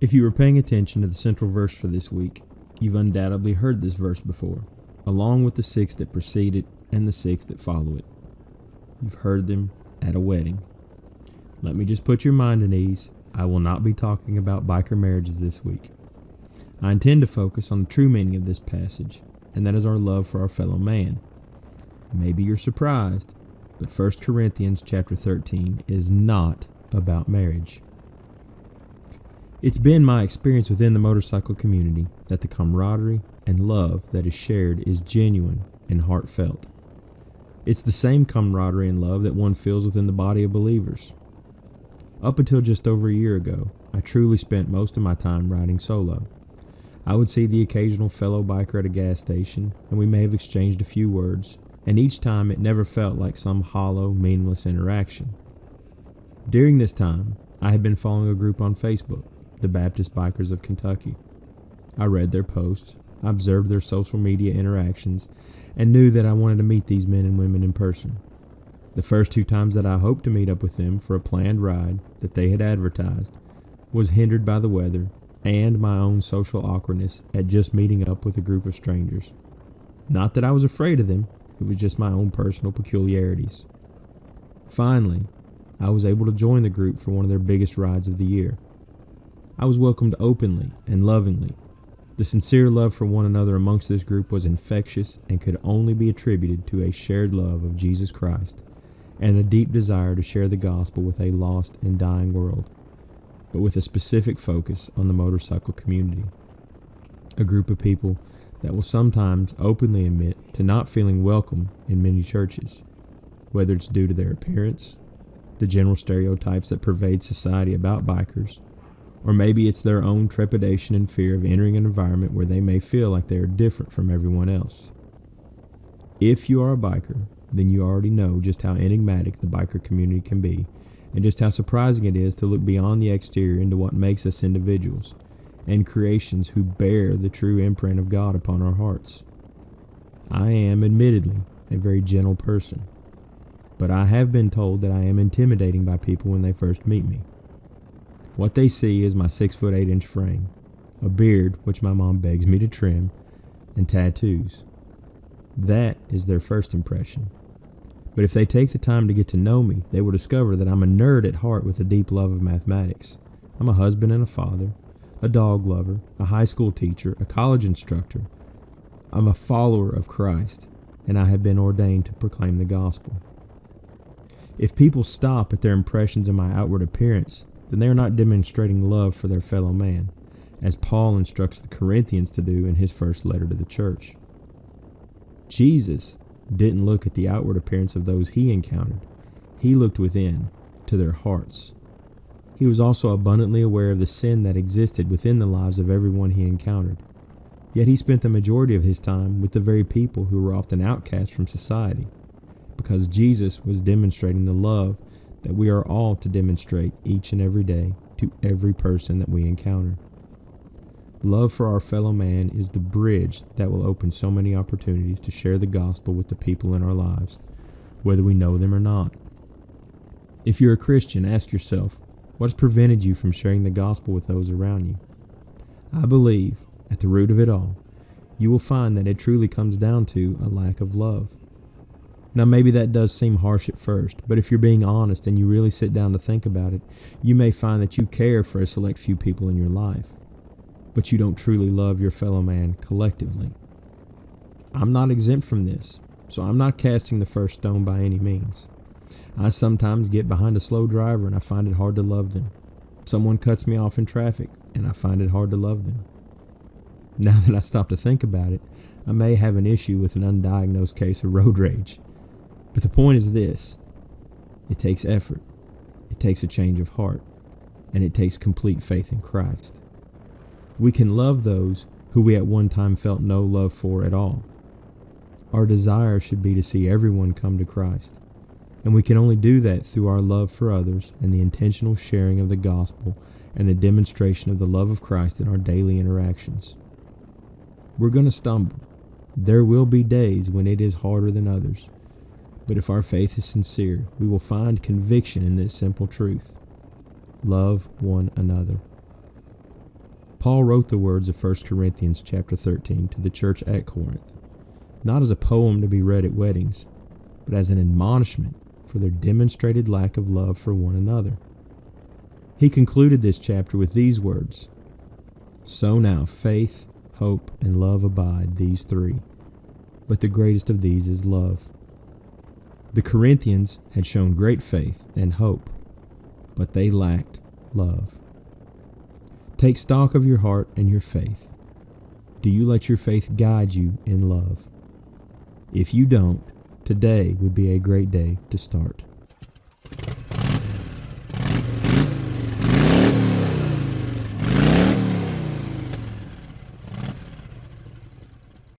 If you were paying attention to the central verse for this week, you've undoubtedly heard this verse before, along with the 6 that precede it and the 6 that follow it. You've heard them at a wedding. Let me just put your mind at ease. I will not be talking about biker marriages this week. I intend to focus on the true meaning of this passage, and that is our love for our fellow man. Maybe you're surprised, but 1 Corinthians chapter 13 is not about marriage. It's been my experience within the motorcycle community that the camaraderie and love that is shared is genuine and heartfelt. It's the same camaraderie and love that one feels within the body of believers. Up until just over a year ago, I truly spent most of my time riding solo. I would see the occasional fellow biker at a gas station, and we may have exchanged a few words, and each time it never felt like some hollow, meaningless interaction. During this time, I had been following a group on Facebook, the Baptist Bikers of Kentucky. I read their posts, I observed their social media interactions, and knew that I wanted to meet these men and women in person. The first 2 times that I hoped to meet up with them for a planned ride that they had advertised was hindered by the weather and my own social awkwardness at just meeting up with a group of strangers. Not that I was afraid of them, it was just my own personal peculiarities. Finally, I was able to join the group for one of their biggest rides of the year. I was welcomed openly and lovingly. The sincere love for one another amongst this group was infectious and could only be attributed to a shared love of Jesus Christ and a deep desire to share the gospel with a lost and dying world, but with a specific focus on the motorcycle community. A group of people that will sometimes openly admit to not feeling welcome in many churches, whether it's due to their appearance, the general stereotypes that pervade society about bikers, or maybe it's their own trepidation and fear of entering an environment where they may feel like they are different from everyone else. If you are a biker, then you already know just how enigmatic the biker community can be, and just how surprising it is to look beyond the exterior into what makes us individuals and creations who bear the true imprint of God upon our hearts. I am, admittedly, a very gentle person, but I have been told that I am intimidating by people when they first meet me. What they see is my 6'8" frame, a beard which my mom begs me to trim, and tattoos. That is their first impression. But if they take the time to get to know me, they will discover that I'm a nerd at heart with a deep love of mathematics. I'm a husband and a father, a dog lover, a high school teacher, a college instructor. I'm a follower of Christ, and I have been ordained to proclaim the gospel. If people stop at their impressions of my outward appearance, then they are not demonstrating love for their fellow man, as Paul instructs the Corinthians to do in his first letter to the church. Jesus didn't look at the outward appearance of those he encountered. He looked within, to their hearts. He was also abundantly aware of the sin that existed within the lives of everyone he encountered. Yet he spent the majority of his time with the very people who were often outcast from society, because Jesus was demonstrating the love that we are all to demonstrate each and every day to every person that we encounter. Love for our fellow man is the bridge that will open so many opportunities to share the gospel with the people in our lives, whether we know them or not. If you're a Christian, ask yourself, what has prevented you from sharing the gospel with those around you? I believe, at the root of it all, you will find that it truly comes down to a lack of love. Now, maybe that does seem harsh at first, but if you're being honest and you really sit down to think about it, you may find that you care for a select few people in your life, but you don't truly love your fellow man collectively. I'm not exempt from this, so I'm not casting the first stone by any means. I sometimes get behind a slow driver and I find it hard to love them. Someone cuts me off in traffic and I find it hard to love them. Now that I stop to think about it, I may have an issue with an undiagnosed case of road rage. But the point is this: it takes effort, it takes a change of heart, and it takes complete faith in Christ. We can love those who we at one time felt no love for at all. Our desire should be to see everyone come to Christ, and we can only do that through our love for others and the intentional sharing of the gospel and the demonstration of the love of Christ in our daily interactions. We're going to stumble. There will be days when it is harder than others. But if our faith is sincere, we will find conviction in this simple truth: love one another. Paul wrote the words of 1 Corinthians chapter 13 to the church at Corinth, not as a poem to be read at weddings, but as an admonishment for their demonstrated lack of love for one another. He concluded this chapter with these words, "So now faith, hope, and love abide, these three, but the greatest of these is love." The Corinthians had shown great faith and hope, but they lacked love. Take stock of your heart and your faith. Do you let your faith guide you in love? If you don't, today would be a great day to start.